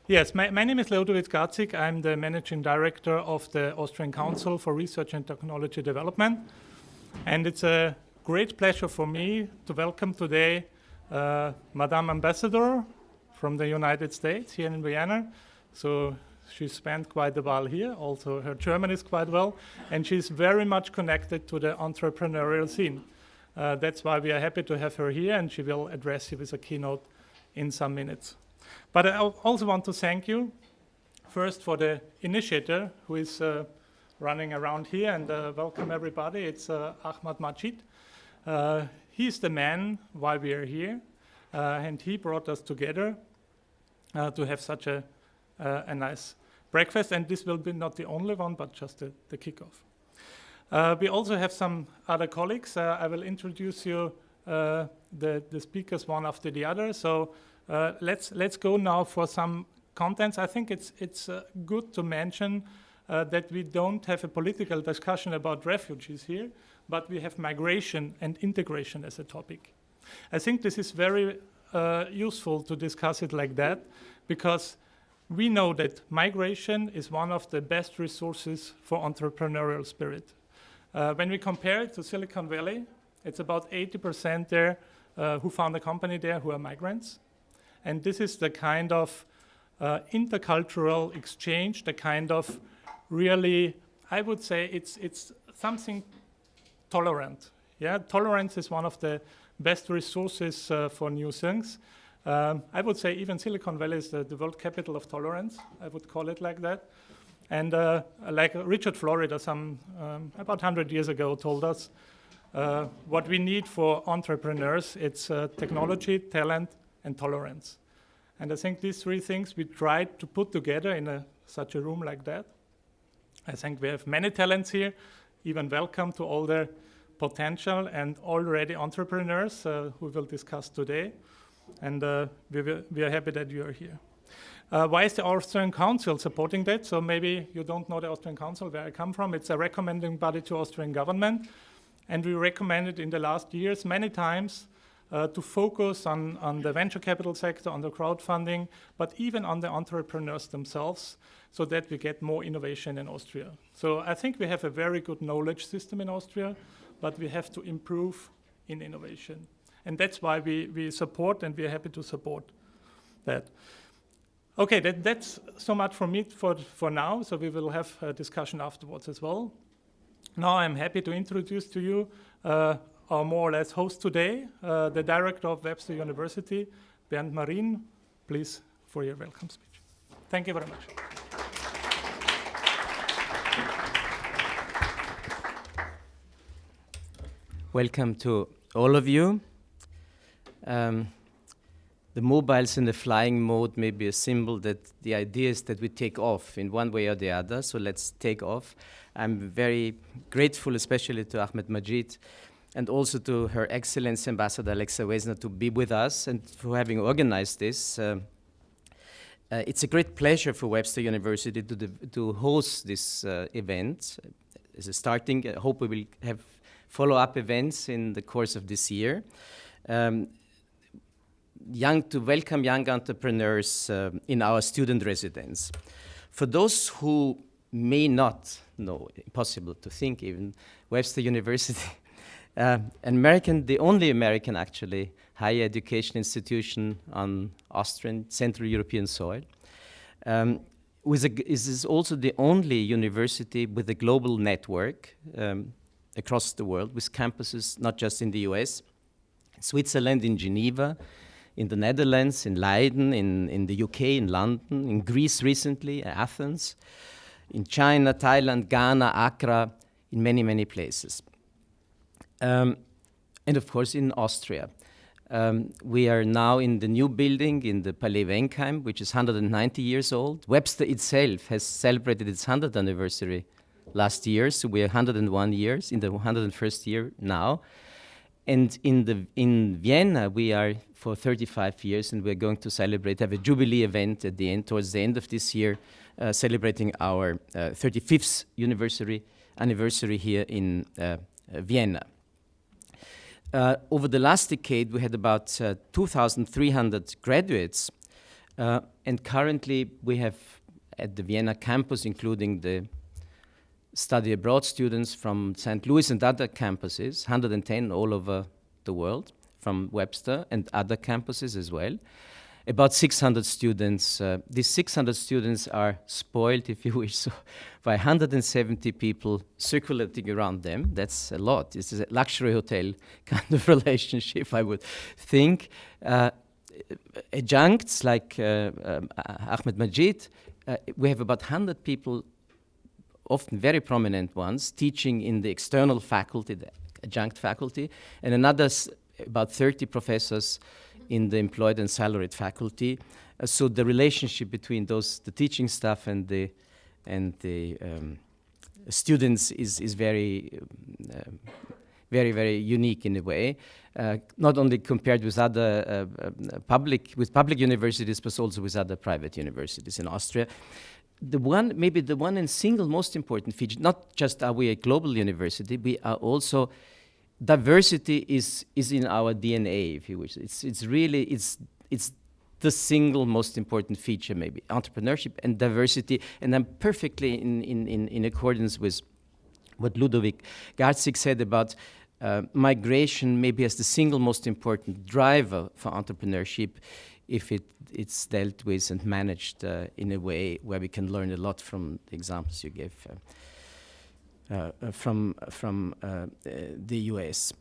Yes, my name is Leodovic Gatzig. I'm the Managing Director of the Austrian Council for Research and Technology Development. And it's a great pleasure for me to welcome today Madame Ambassador from the United States here in Vienna. So she spent quite a while here. Also, her German is quite well. And she's very much connected to the entrepreneurial scene. That's why we are happy to have her here, and she will address you with a keynote in some minutes. But I also want to thank you first for the initiator who is running around here, and welcome everybody. It's Ahmad Majid. He's the man why we are here, and he brought us together to have such a nice breakfast, and this will be not the only one, but just the kickoff. We also have some other colleagues. I will introduce you the speakers one after the other. So let's go now for some contents. I think it's good to mention that we don't have a political discussion about refugees here, but we have migration and integration as a topic. I think this is very useful to discuss it like that, because we know that migration is one of the best resources for entrepreneurial spirit. When we compare it to Silicon Valley, it's about 80% there who found a company there who are migrants. And this is the kind of intercultural exchange, the kind of really, I would say it's something tolerant. Yeah, tolerance is one of the best resources for new things. I would say even Silicon Valley is the world capital of tolerance. I would call it like that. And like Richard Florida about 100 years ago told us, what we need for entrepreneurs, it's technology, talent, and tolerance. And I think these three things we tried to put together in such a room like that. I think we have many talents here, even welcome to all the potential and already entrepreneurs who we'll discuss today. And we are happy that you are here. Why is the Austrian Council supporting that? So maybe you don't know the Austrian Council, where I come from. It's a recommending body to Austrian government. And we recommended in the last years many times to focus on the venture capital sector, on the crowdfunding, but even on the entrepreneurs themselves, so that we get more innovation in Austria. So I think we have a very good knowledge system in Austria, but we have to improve in innovation. And that's why we support, and we are happy to support that. Okay, that's so much from me for now, so we will have a discussion afterwards as well. Now I'm happy to introduce to you our more or less host today, the director of Webster University, Bernd Marin. Please, for your welcome speech. Thank you very much. Welcome to all of you. The mobiles in the flying mode may be a symbol that the idea is that we take off in one way or the other, so let's take off. I'm very grateful, especially to Ahmed Majid, and also to Her Excellency Ambassador Alexa Wesner to be with us and for having organized this. It's a great pleasure for Webster University to host this event. As a starting, I hope we will have follow-up events in the course of this year. To welcome young entrepreneurs in our student residence. For those who may not know, impossible to think even, Webster University, the only American actually higher education institution on Austrian, Central European soil. Is also the only university with a global network across the world, with campuses not just in the US, Switzerland, in Geneva, in the Netherlands, in Leiden, in the UK, in London, in Greece recently, Athens, in China, Thailand, Ghana, Accra, in many, many places. And of course in Austria. We are now in the new building in the Palais Wenkheim, which is 190 years old. Webster itself has celebrated its 100th anniversary last year, so we are 101 years, in the 101st year now. And in Vienna, we are for 35 years, and we're going to have a jubilee event at the end, towards the end of this year, celebrating our 35th anniversary here in Vienna. Over the last decade, we had about 2,300 graduates And currently we have at the Vienna campus, including the study abroad students from St. Louis and other campuses, 110 all over the world, from Webster and other campuses as well. About 600 students. These 600 students are spoiled, if you wish, so by 170 people circulating around them. That's a lot. This is a luxury hotel kind of relationship, I would think. Adjuncts like Ahmed Majid, we have about 100 people, often very prominent ones, teaching in the external faculty, the adjunct faculty, and another about 30 professors in the employed and salaried faculty. So the relationship between those, the teaching staff and the students is very, very unique in a way. Not only compared with other public universities, but also with other private universities in Austria. Maybe the one and single most important feature, not just are we a global university, we are also, diversity is in our DNA, if you wish. It's really the single most important feature, maybe, entrepreneurship and diversity. And I'm perfectly in accordance with what Ludovic Garzig said about migration, maybe as the single most important driver for entrepreneurship, if it's dealt with and managed in a way where we can learn a lot from the examples you gave from the US.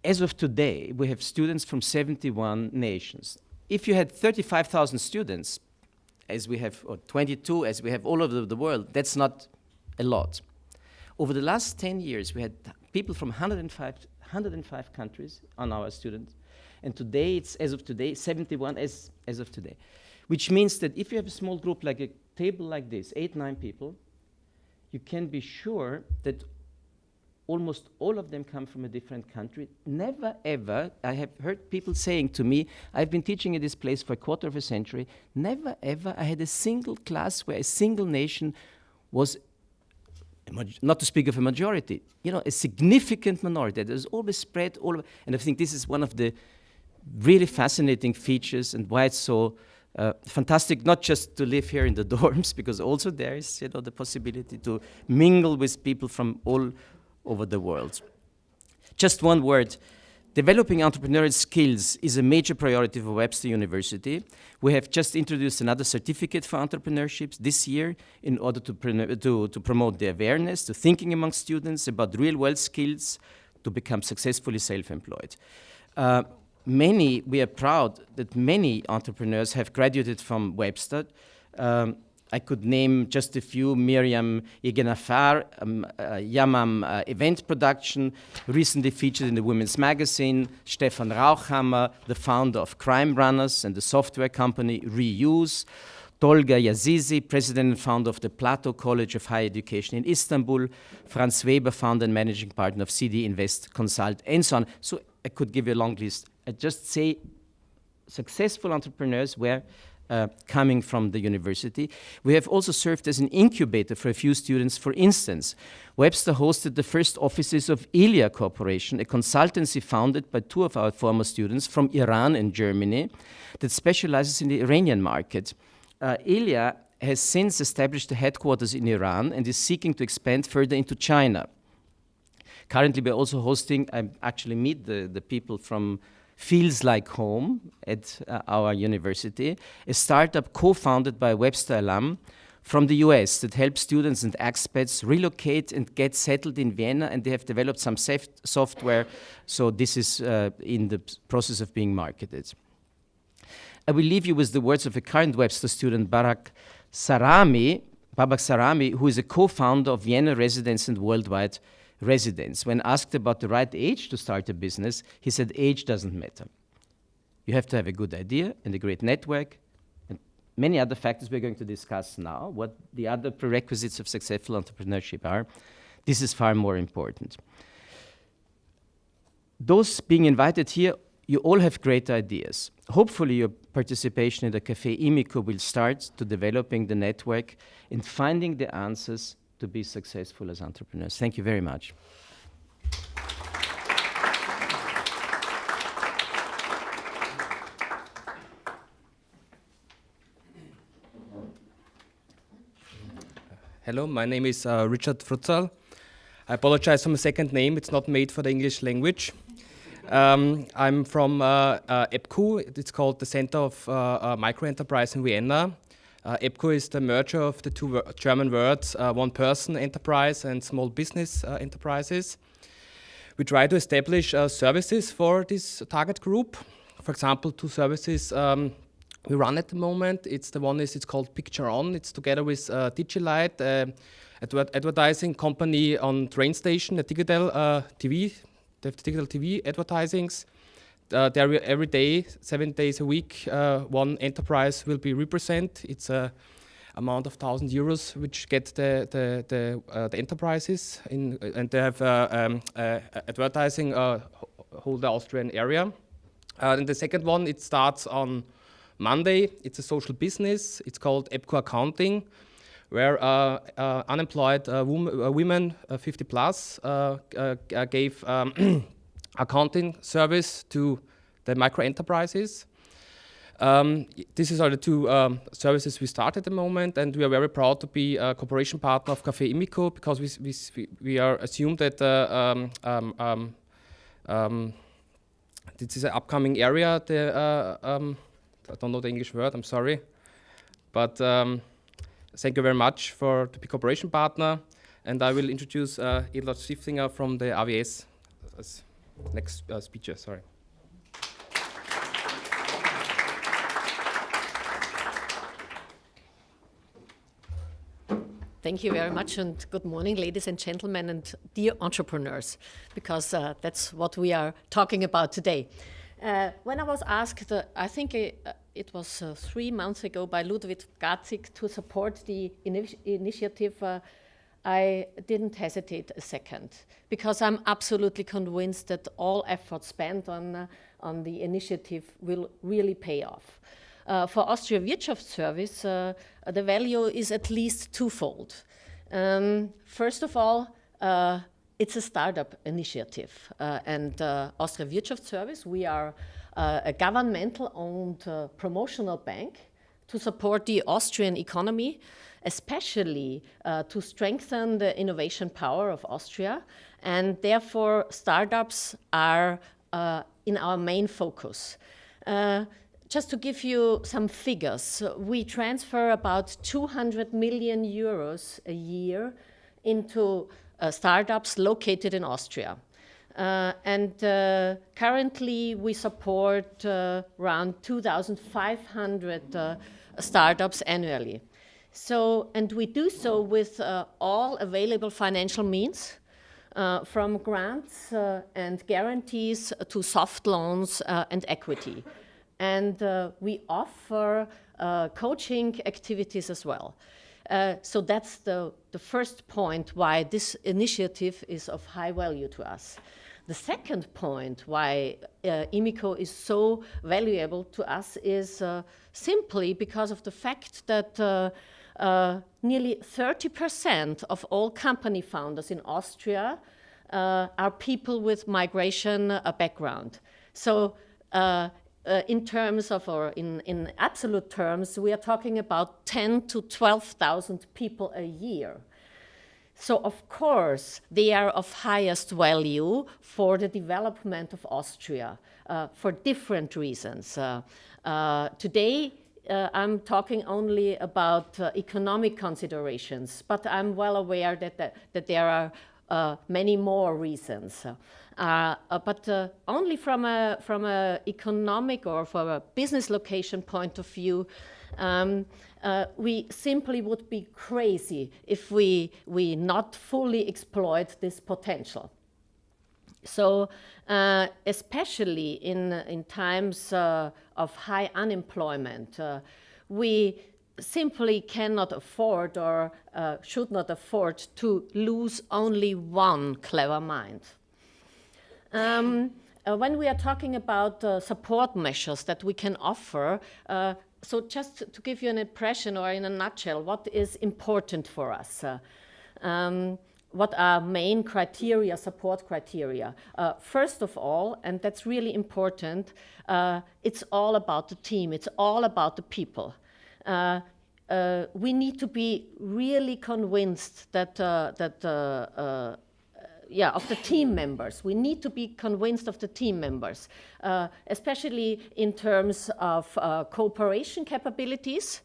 As of today, we have students from 71 nations. If you had 35,000 students, as we have, or 22, as we have all over the world, that's not a lot. Over the last 10 years, we had people from 105 countries on our students. And today, it's, as of today, 71 as of today. Which means that if you have a small group, like a table like this, 8, 9 people, you can be sure that almost all of them come from a different country. Never ever, I have heard people saying to me, I've been teaching at this place for a quarter of a century, never ever I had a single class where a single nation was, not to speak of a majority, a significant minority. There's always spread all over, and I think this is one of the really fascinating features and why it's so fantastic, not just to live here in the dorms, because also there is the possibility to mingle with people from all over the world. Just one word. Developing entrepreneurial skills is a major priority for Webster University. We have just introduced another certificate for entrepreneurship this year in order to promote the awareness, to thinking among students about real-world skills to become successfully self-employed. We are proud that many entrepreneurs have graduated from Webster. I could name just a few: Miriam Egenafar, Yamam Event Production, recently featured in the Women's Magazine, Stefan Rauchhammer, the founder of Crime Runners and the software company Reuse, Tolga Yazizi, president and founder of the Plato College of Higher Education in Istanbul, Franz Weber, founder and managing partner of CD Invest Consult, and so on. So I could give you a long list. I just say successful entrepreneurs were coming from the university. We have also served as an incubator for a few students. For instance, Webster hosted the first offices of Ilya Corporation, a consultancy founded by 2 of our former students from Iran and Germany that specializes in the Iranian market. Ilya has since established a headquarters in Iran and is seeking to expand further into China. Currently, we're also hosting, I actually meet the people from Feels Like Home at our university, a startup co-founded by a Webster alum from the US that helps students and expats relocate and get settled in Vienna, and they have developed some software, so this is in the process of being marketed. I will leave you with the words of a current Webster student, Babak Sarami, who is a co-founder of Vienna Residence and Worldwide Residence. When asked about the right age to start a business, he said, age doesn't matter. You have to have a good idea and a great network and many other factors we're going to discuss now, what the other prerequisites of successful entrepreneurship are. This is far more important. Those being invited here, you all have great ideas. Hopefully your participation in the Café ImmiCo will start to developing the network and finding the answers to be successful as entrepreneurs. Thank you very much. Hello, my name is Richard Frutzal. I apologize for my second name, it's not made for the English language. I'm from EPKU, it's called the Center of Microenterprise in Vienna. EPKU is the merger of the two German words, one-person enterprise and small business enterprises. We try to establish services for this target group. For example, two services we run at the moment. It's called Picture On. It's together with Digilight, advertising company on train station, a digital TV. They have digital TV advertisings. There every day, 7 days a week, one enterprise will be represented. It's a amount of 1,000 euros which get the enterprises in, and they have advertising whole the Austrian area. And the second one, it starts on Monday. It's a social business. It's called EPKU Accounting, where unemployed women 50 plus gave accounting service to the micro enterprises. This is the two services we start at the moment, and we are very proud to be a cooperation partner of Café ImmiCo, because we are assumed that this is an upcoming area. I don't know the English word, I'm sorry. But thank you very much to be cooperation partner. And I will introduce Edward Stiftinger from the AWS as next speaker, sorry. Thank you very much, and good morning, ladies and gentlemen, and dear entrepreneurs, because that's what we are talking about today. When I was asked, I think it was 3 months ago by Ludwig Gatzig to support the initiative, I didn't hesitate a second, because I'm absolutely convinced that all efforts spent on the initiative will really pay off. For Austria Wirtschaftsservice, the value is at least twofold. First of all, it's a startup initiative, and Austria Wirtschaftsservice, we are a governmental-owned promotional bank to support the Austrian economy, especially to strengthen the innovation power of Austria, and therefore startups are in our main focus. Just to give you some figures, we transfer about 200 million euros a year into startups located in Austria. Currently we support around 2,500 startups annually. And we do so with all available financial means, from grants and guarantees to soft loans and equity. And we offer coaching activities as well. So that's the first point why this initiative is of high value to us. The second point why ImmiCo is so valuable to us is simply because of the fact that nearly 30% of all company founders in Austria are people with migration background. So in terms of, or in absolute terms, we are talking about 10 to 12,000 people a year. So of course, they are of highest value for the development of Austria for different reasons. Today, I'm talking only about economic considerations, but I'm well aware that there are many more reasons. But only from a economic or from a business location point of view, we simply would be crazy if we not fully exploit this potential. So especially in times of high unemployment, we simply cannot afford or should not afford to lose only one clever mind. When we are talking about support measures that we can offer, so just to give you an impression or in a nutshell, what is important for us? What are main criteria, support criteria? First of all, and that's really important, it's all about the team, it's all about the people. we need to be really convinced that, of the team members. We need to be convinced of the team members, especially in terms of cooperation capabilities,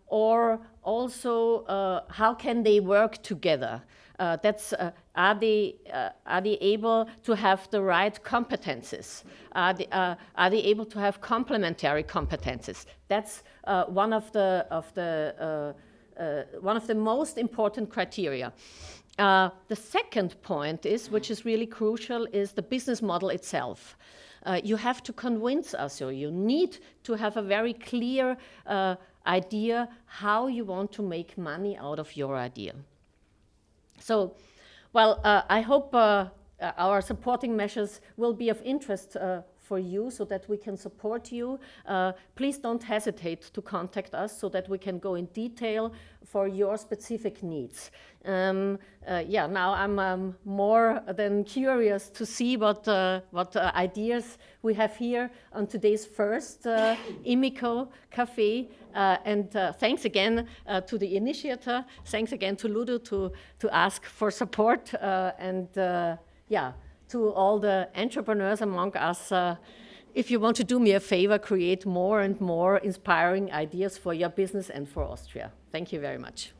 or also how can they work together? Are they able to have the right competences? Are they able to have complementary competences? That's one of the most important criteria. The second point is, which is really crucial, is the business model itself. You have to convince us, or you need to have a very clear idea how you want to make money out of your idea. So, well, I hope our supporting measures will be of interest for you so that we can support you. Please don't hesitate to contact us so that we can go in detail for your specific needs. Now I'm more than curious to see what ideas we have here on today's first ImmiCo Cafe. And thanks again to the initiator. Thanks again to Ludo to ask for support. To all the entrepreneurs among us, if you want to do me a favor, create more and more inspiring ideas for your business and for Austria. Thank you very much.